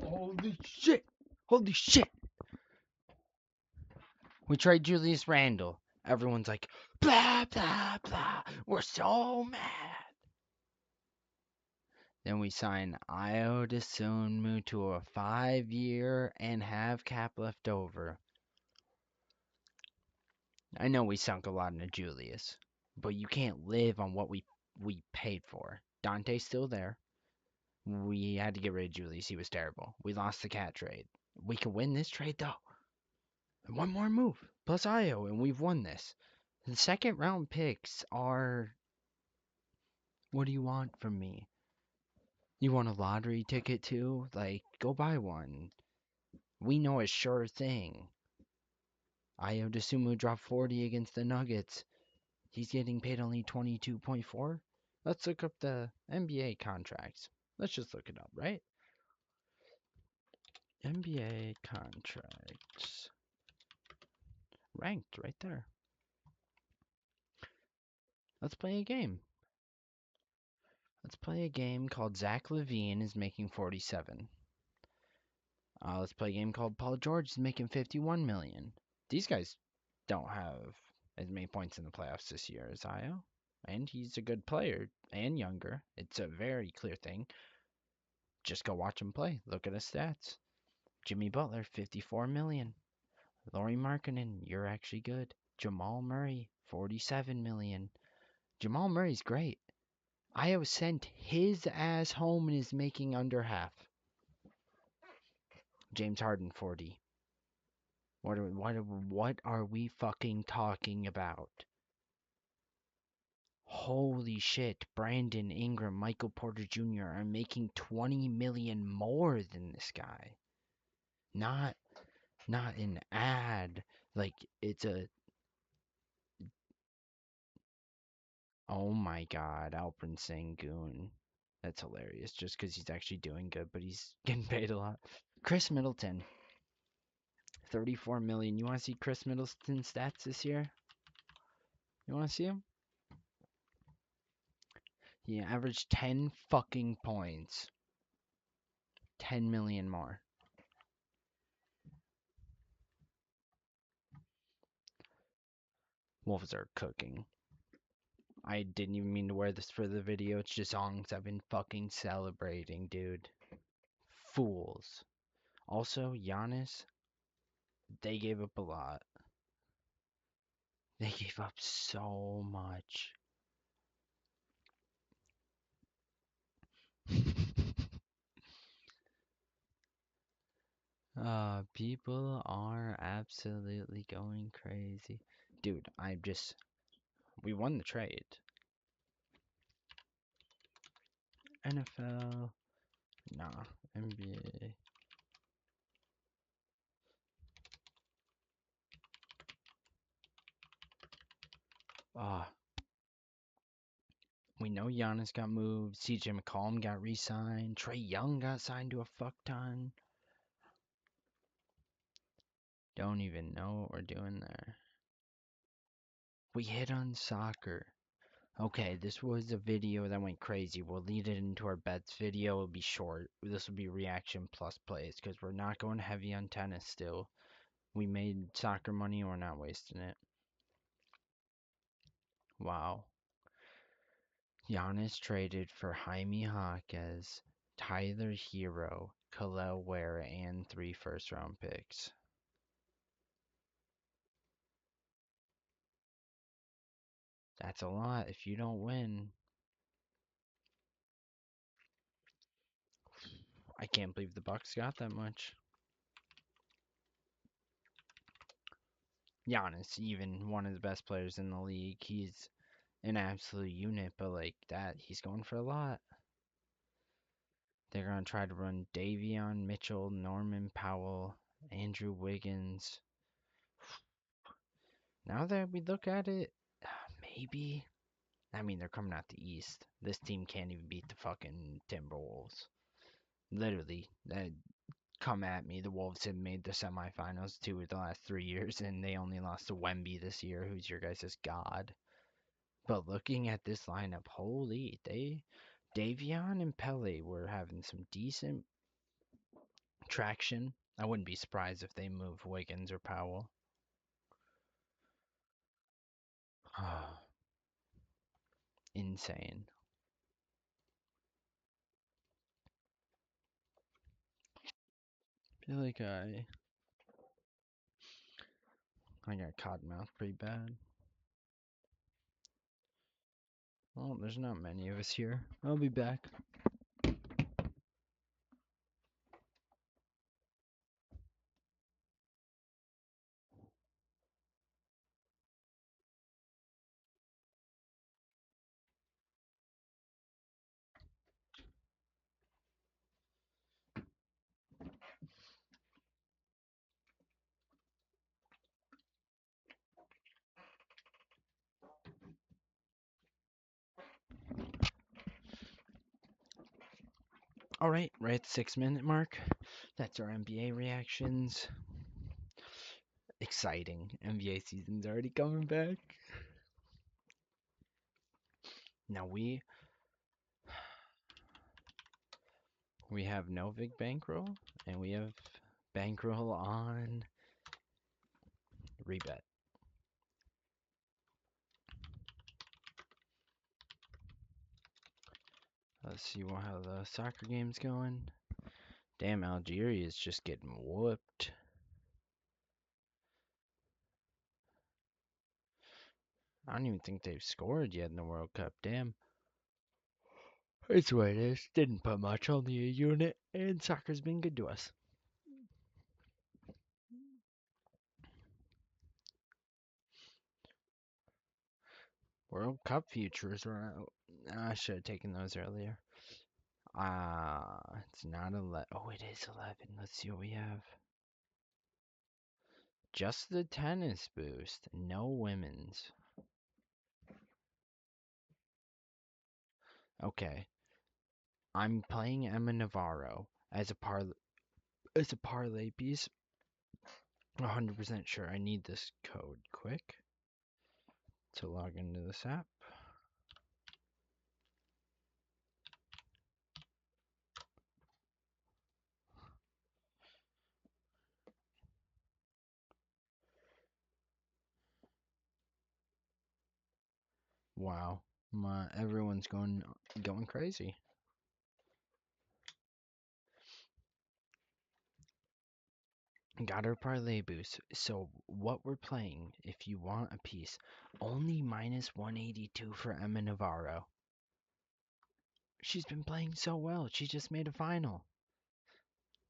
Holy shit! Holy shit! We trade Julius Randle. Everyone's like, blah, blah, blah. We're so mad. Then we sign Io DeSunmu to a 5-year and have cap left over. I know we sunk a lot into Julius, but you can't live on what we paid for. Dante's still there. We had to get rid of Julius. He was terrible. We lost the cat trade. We can win this trade though. One more move plus Io, and we've won this. The second round picks are. What do you want from me? You want a lottery ticket too? Like, go buy one. We know a sure thing. Io DeSumo dropped 40 against the Nuggets. He's getting paid only 22.4. Let's look up the NBA contracts. Let's just look it up, right? NBA contracts. Ranked right there. Let's play a game. Let's play a game called Zach LaVine is making 47. Let's play a game called Paul George is making 51 million. These guys don't have as many points in the playoffs this year as Io, and he's a good player and younger. It's a very clear thing. Just go watch him play. Look at his stats. Jimmy Butler, 54 million. Lauri Markkanen, you're actually good. Jamal Murray, 47 million. Jamal Murray's great. Io sent his ass home and is making under half. James Harden, 40. What are we fucking talking about? Holy shit, Brandon Ingram, Michael Porter Jr. are making 20 million more than this guy. Not an ad. Like, it's a. Oh my god, Alperen Sengun. That's hilarious just because he's actually doing good, but he's getting paid a lot. Chris Middleton, 34 million. You want to see Chris Middleton's stats this year? You want to see him? He averaged 10 fucking points. 10 million more. Wolves are cooking. I didn't even mean to wear this for the video. It's just songs I've been fucking celebrating, dude. Fools. Also, Giannis, they gave up a lot. They gave up so much. People are absolutely going crazy. Dude, we won the trade. NFL, nah, NBA. Ah, we know Giannis got moved. CJ McCollum got re-signed. Trey Young got signed to a fuck ton. Don't even know what we're doing there. We hit on soccer. Okay, this was a video that went crazy. We'll lead it into our bets video. It'll be short. This will be reaction plus plays because we're not going heavy on tennis still. We made soccer money. We're not wasting it. Wow. Giannis traded for Jaime Jaquez, Tyler Hero, Khalil Ware, and 3 first-round picks. That's a lot if you don't win. I can't believe the Bucks got that much. Giannis, even one of the best players in the league, he's an absolute unit, but like that, he's going for a lot. They're going to try to run Davion Mitchell, Norman Powell, Andrew Wiggins. Now that we look at it, maybe. I mean, they're coming out the East. This team can't even beat the fucking Timberwolves. Literally, come at me. The Wolves have made the semifinals 2 of the last 3 years, and they only lost to Wemby this year, who's your guys' god. But looking at this lineup, holy, Davion and Pele were having some decent. traction. I wouldn't be surprised if they move Wiggins or Powell. Insane. I feel like I got cottonmouth pretty bad. Well, there's not many of us here. I'll be back. All right, we're at the 6 minute mark. That's our NBA reactions. Exciting. NBA season's already coming back. Now we have no big bankroll, and we have bankroll on rebet. Let's see how the soccer game's going. Damn, Algeria is just getting whooped. I don't even think they've scored yet in the World Cup. Damn. It's what it is. Didn't put much on the unit, and soccer's been good to us. World Cup futures were out. I should have taken those earlier. It's not 11. Oh, it is 11. Let's see what we have. Just the tennis boost. No women's. Okay. I'm playing Emma Navarro as a parlay piece. 100% sure I need this code quick to log into this app. Wow. Everyone's going crazy. Got our parlay boost. So what we're playing, if you want a piece, only minus 182 for Emma Navarro. She's been playing so well. She just made a final.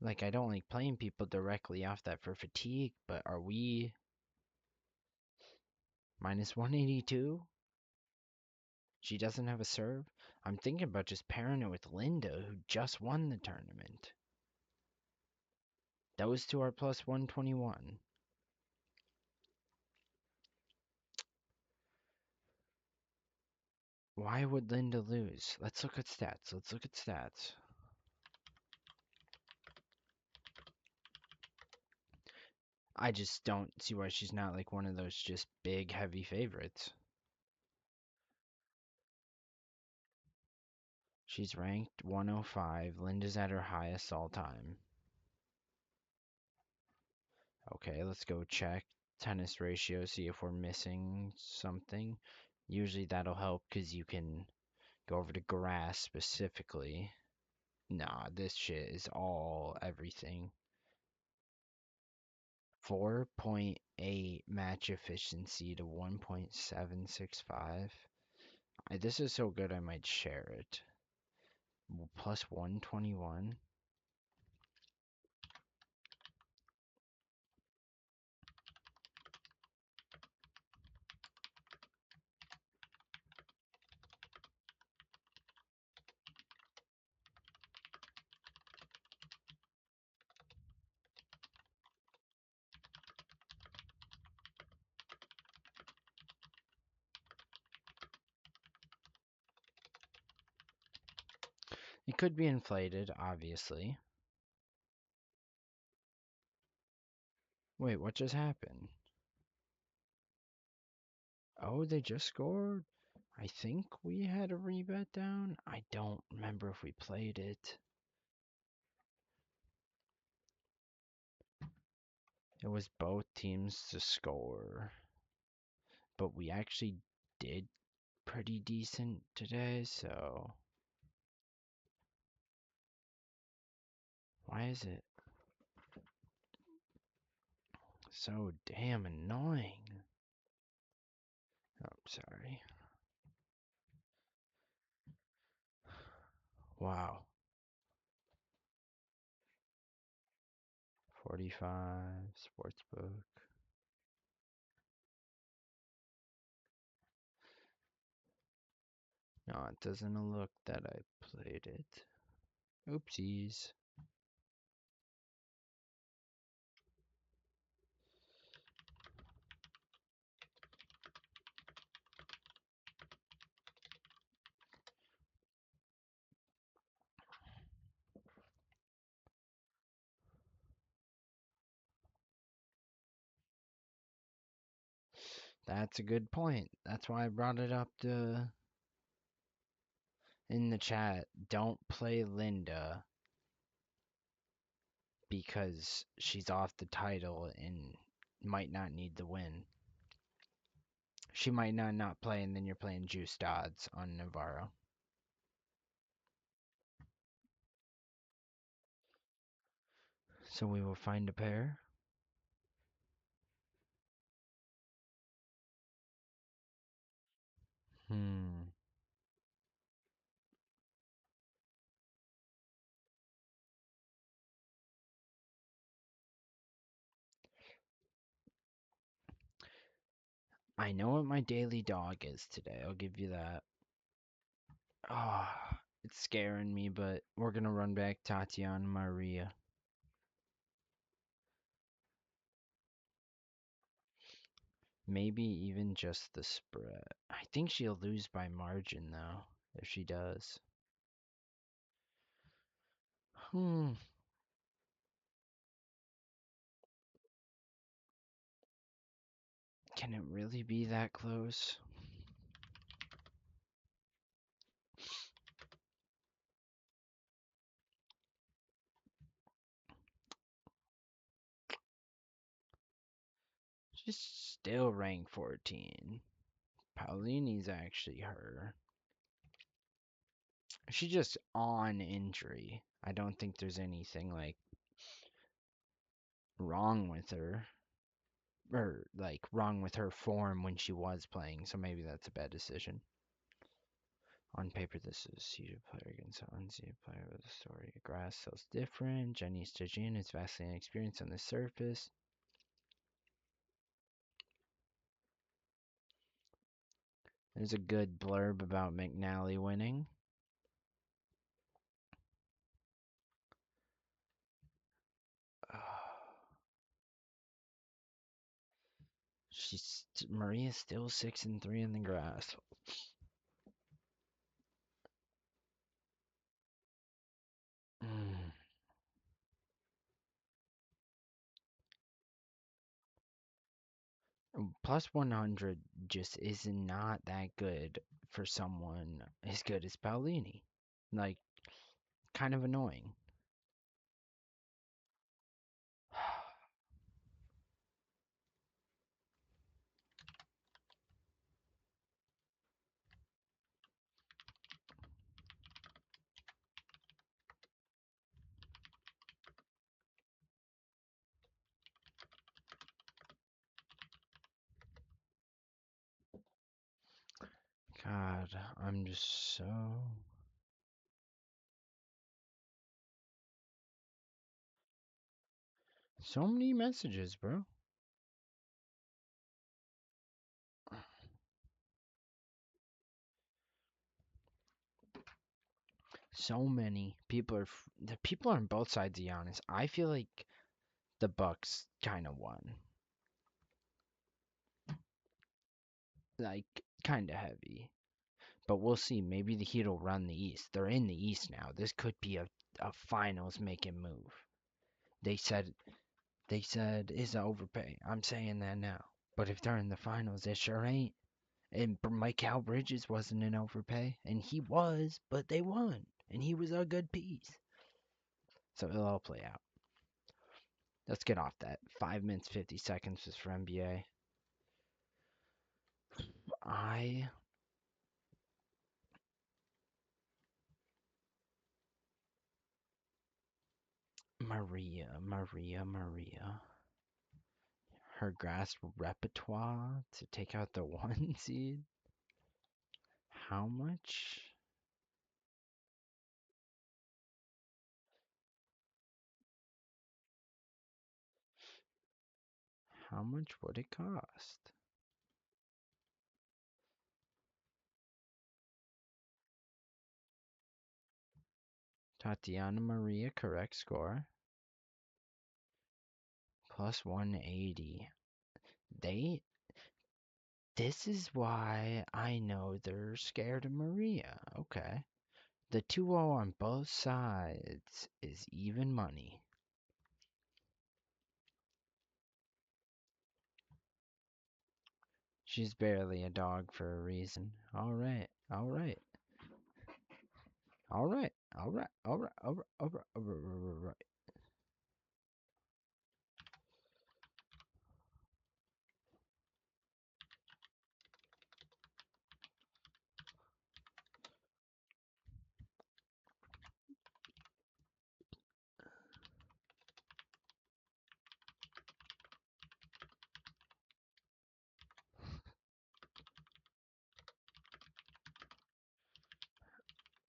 Like, I don't like playing people directly off that for fatigue, but are we minus 182? She doesn't have a serve? I'm thinking about just pairing it with Linda, who just won the tournament. Those two are plus 121. Why would Linda lose? Let's look at stats. I just don't see why she's not like one of those just big, heavy favorites. She's ranked 105. Linda's at her highest all time. Okay, let's go check tennis ratio, see if we're missing something. Usually that'll help because you can go over to grass specifically. Nah, this shit is all everything. 4.8 match efficiency to 1.765. This is so good I might share it. Plus 121. It could be inflated, obviously. Wait, what just happened? Oh, they just scored? I think we had a rebet down. I don't remember if we played it. It was both teams to score, but we actually did pretty decent today, so why is it so damn annoying? Oh, sorry. Wow. 45 sportsbook. No, it doesn't look that I played it. Oopsies. That's a good point. That's why I brought it up in the chat. Don't play Linda because she's off the title and might not need the win. She might not play, and then you're playing juiced odds on Navarro. So we will find a pair. Hmm. I know what my daily dog is today. I'll give you that. Oh, it's scaring me, but we're gonna run back Tatiana Maria. Maybe even just the spread. I think she'll lose by margin though, if she does. Hmm. Can it really be that close? She's still ranked 14. Paulini's actually her. She's just on injury. I don't think there's anything like wrong with her. Or like wrong with her form when she was playing, so maybe that's a bad decision. On paper, this is a seeded player against an unseeded player with a story. Grass sells different. Jenny Sturgeon is vastly inexperienced on the surface. There's a good blurb about McNally winning. Maria's still 6-3 in the grass. Mm. Plus 100 just is not that good for someone as good as Paulini. Like, kind of annoying. God, I'm just so many messages, bro. So many people are the people on both sides of Giannis. I feel like the Bucks kind of won, like kind of heavy. But we'll see. Maybe the Heat will run the East. They're in the East now. This could be a finals making move. They said it's overpay. I'm saying that now. But if they're in the finals, it sure ain't. And Michael Bridges wasn't an overpay, and he was, but they won, and he was a good piece. So it'll all play out. Let's get off that. 5 minutes 50 seconds was for NBA. I Maria. Her grasp repertoire to take out the one seed. How much? How much would it cost? Tatiana Maria, correct score. Plus 180. They. This is why I know they're scared of Maria. Okay. The 2-0 on both sides is even money. She's barely a dog for a reason. Alright, alright, alright, alright, alright, alright.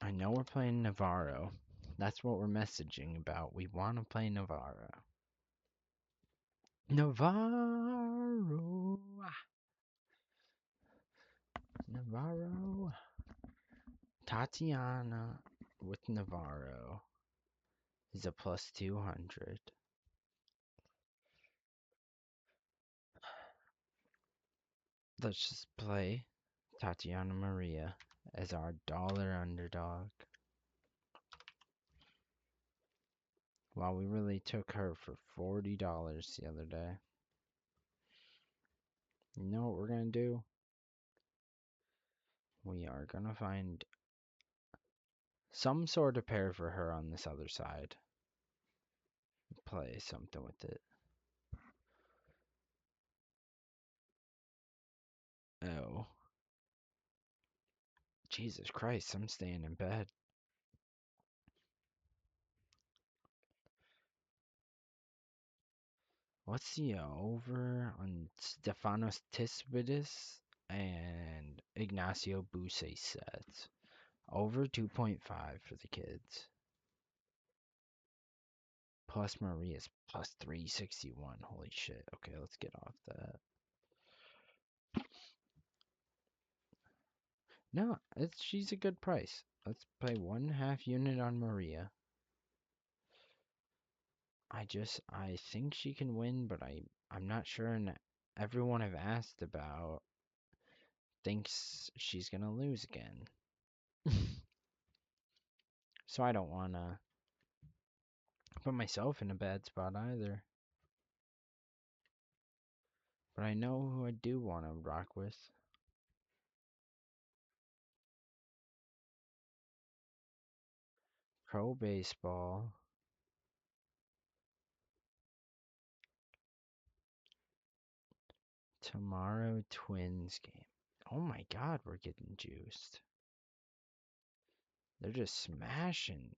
I know we're playing Navarro. That's what we're messaging about. We want to play Navarro. Navarro. Navarro. Tatiana with Navarro is a plus 200. Let's just play Tatiana Maria as our dollar underdog. Well, we really took her for $40 the other day. You know what we're going to do? We are going to find some sort of pair for her on this other side. Play something with it. Oh. Jesus Christ, I'm staying in bed. What's the over on Stefanos Tisvidis and Ignacio Buse sets? Over 2.5 for the kids. Plus Maria's plus 361. Holy shit. Okay, let's get off that. No, she's a good price. Let's play 1/2 unit on Maria. I think she can win, but I'm not sure, and everyone I've asked about thinks she's gonna lose again. So I don't wanna put myself in a bad spot either. But I know who I do wanna rock with. Pro baseball. Tomorrow Twins game. Oh my god, we're getting juiced. They're just smashing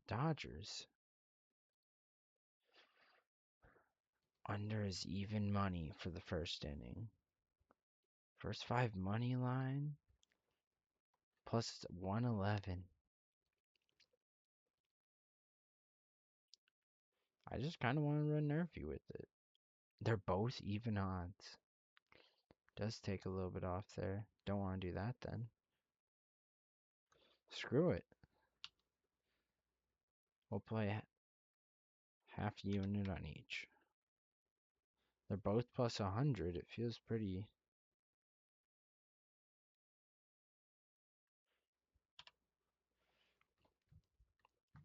Dodgers. Under is even money for the first inning. First 5 money line. Plus 111. I just kind of want to run Nerfy with it. They're both even odds. Does take a little bit off there. Don't want to do that then. Screw it. We'll play half unit on each. They're both plus 100. It feels pretty.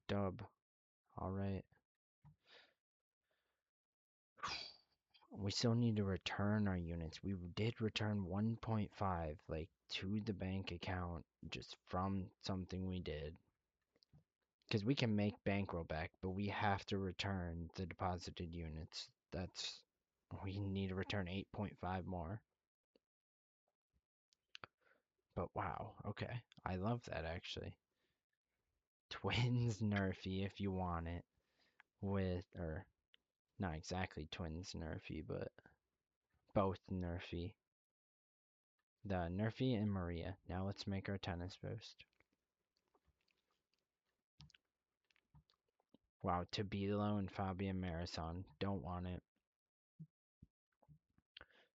Dub. Alright. We still need to return our units. We did return 1.5 like to the bank account just from something we did. Because we can make bankroll back, but we have to return the deposited units. We need to return 8.5 more. But wow, okay. I love that actually. Twins Nerfy if you want it. Or not exactly twins Nerfy, but both Nerfy. The Nerfy and Maria. Now let's make our tennis post. Wow, Tabilo and Fabian Marathon. Don't want it.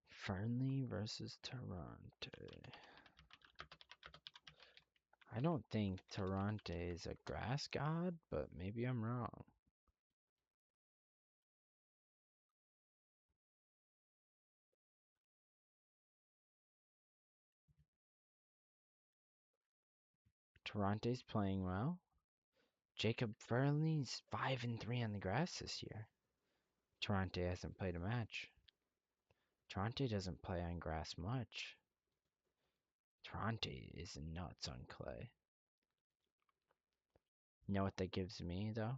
Fernley versus Toronto. I don't think Toronto is a grass god, but maybe I'm wrong. Toronto's playing well. Jacob Fernley's 5-3 on the grass this year. Toronto hasn't played a match. Toronto doesn't play on grass much. Toronto is nuts on clay. You know what that gives me, though?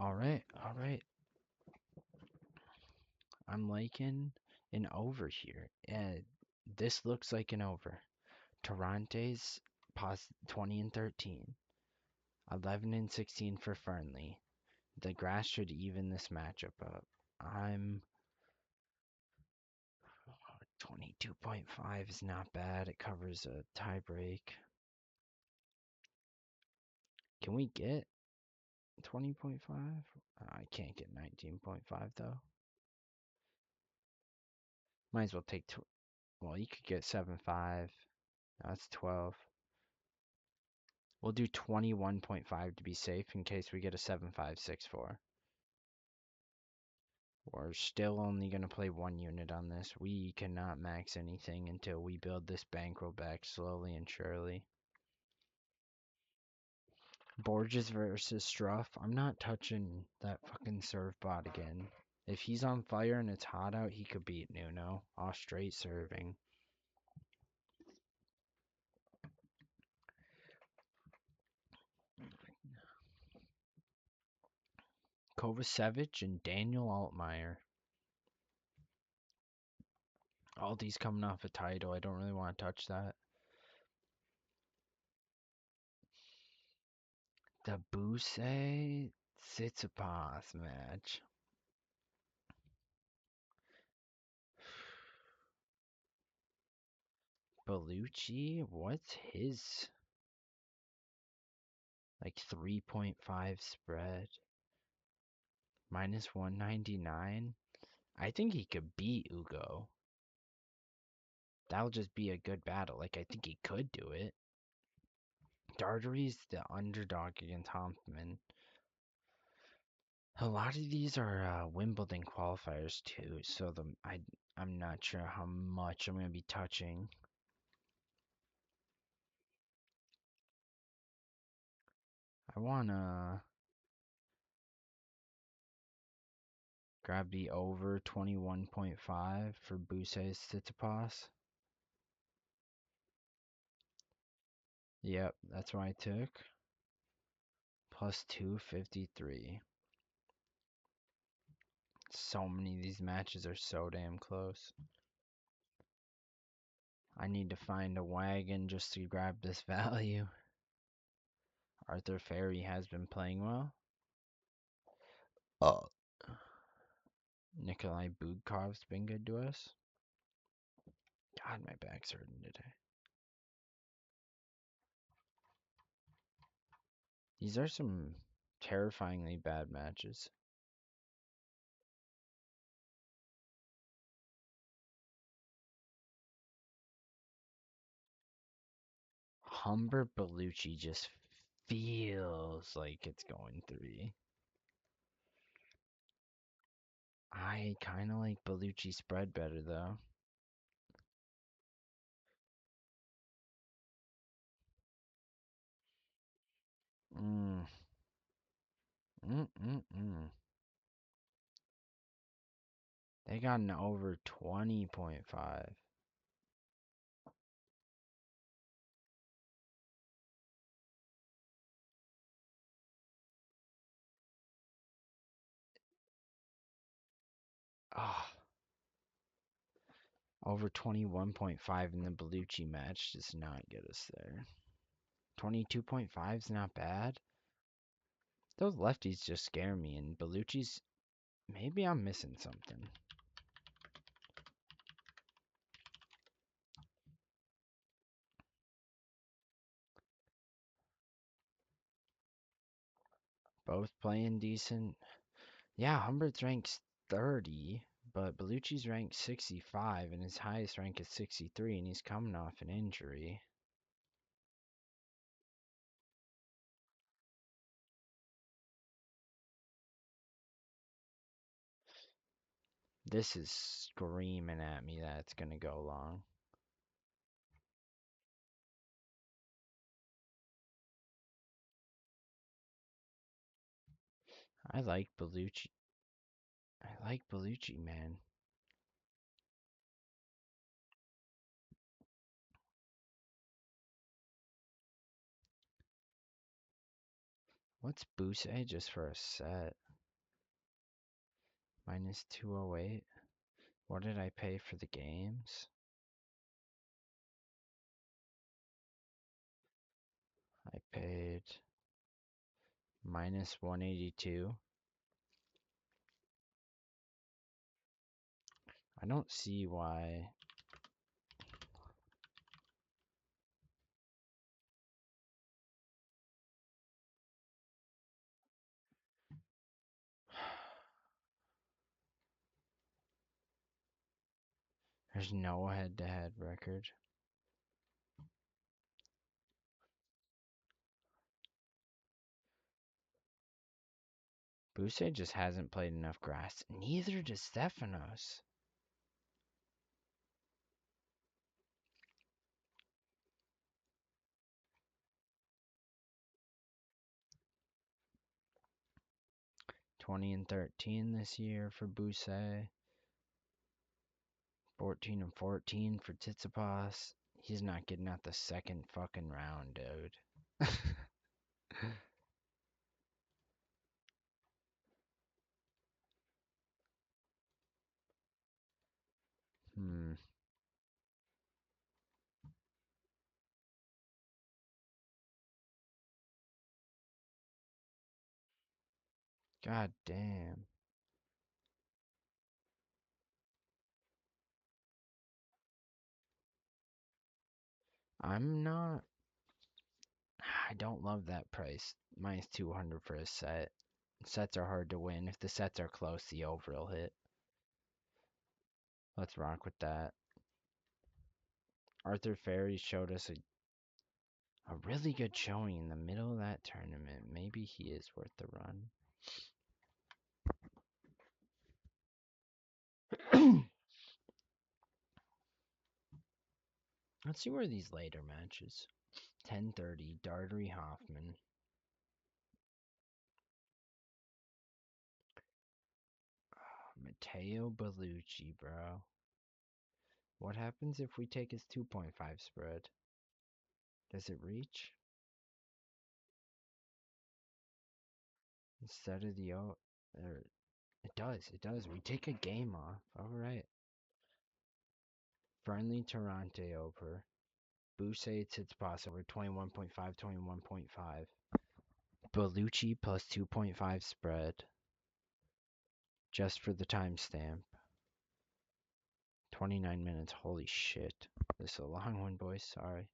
Alright, alright. I'm liking an over here. This looks like an over. Toronto's 20-13. 11-16 for Fernley. The grass should even this matchup up. I'm 22.5 is not bad. It covers a tie break. Can we get 20.5? I can't get 19.5 though. Might as well take well, you could get 7.5. That's 12. We'll do 21.5 to be safe in case we get a 7.564. We're still only going to play one unit on this. We cannot max anything until we build this bankroll back slowly and surely. Borges versus Struff. I'm not touching that fucking serve bot again. If he's on fire and it's hot out, he could beat Nuno off straight serving. Kovacevic and Daniel Altmaier. Aldi's coming off a title. I don't really want to touch that. The Buse Tsitsipas match. Bellucci, what's his like 3.5 spread? Minus 199. I think he could beat Ugo. That'll just be a good battle. Like, I think he could do it. Dartery's the underdog against Hoffman. A lot of these are Wimbledon qualifiers too, so I'm not sure how much I'm gonna be touching. I wanna grab the over 21.5 for Buse's Tsitsipas. Yep, that's what I took. Plus 253. So many of these matches are so damn close. I need to find a wagon just to grab this value. Arthur Ferry has been playing well. Oh. Nikolai Budkov's been good to us. God, my back's hurting today. These are some terrifyingly bad matches. Humber Bellucci just feels like it's going 3. I kind of like Bellucci spread better though. Mm. Mm-mm-mm. They got an over 20.5. Oh, over 21.5 in the Bellucci match does not get us there. 22.5 is not bad. Those lefties just scare me, and Bellucci's, maybe I'm missing something. Both playing decent. Yeah, Humbert's ranked 30, but Bellucci's ranked 65, and his highest rank is 63, and he's coming off an injury. This is screaming at me that it's going to go long. I like Bellucci. I like Bellucci, man. What's Buse just for a set? Minus 208. What did I pay for the games? I paid minus 182. I don't see why. There's no head-to-head record. Buse just hasn't played enough grass. Neither does Stefanos. '20 and 13 this year for Buse. 14 and 14 for Tsitsipas. He's not getting out the second fucking round, dude. Hmm. God damn. I'm not. I don't love that price. Minus 200 for a set. Sets are hard to win. If the sets are close, the over will hit. Let's rock with that. Arthur Ferry showed us a really good showing in the middle of that tournament. Maybe he is worth the run. Let's see where these later matches. 10:30, Dartery Hoffman. Matteo Bellucci, bro. What happens if we take his 2.5 spread? Does it reach? Instead of the O. It does. We take a game off. Alright. Friendly Tarante over. Buse Tsitsipas over 21.5, 21.5. Bellucci plus 2.5 spread. Just for the timestamp. 29 minutes. Holy shit. This is a long one, boys. Sorry.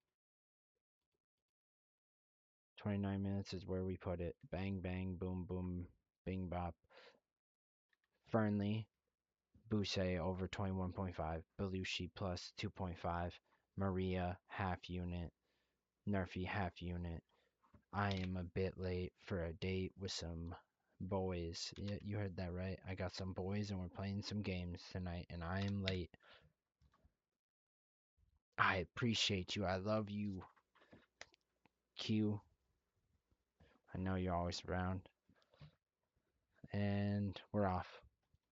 29 minutes is where we put it. Bang, bang, boom, boom, bing, bop. Fernley, Buse over 21.5. Belushi plus 2.5. Maria, half unit. Nerfy, half unit. I am a bit late for a date with some boys. Yeah, you heard that right. I got some boys and we're playing some games tonight, and I am late. I appreciate you. I love you, Q. I know you're always around. And we're off.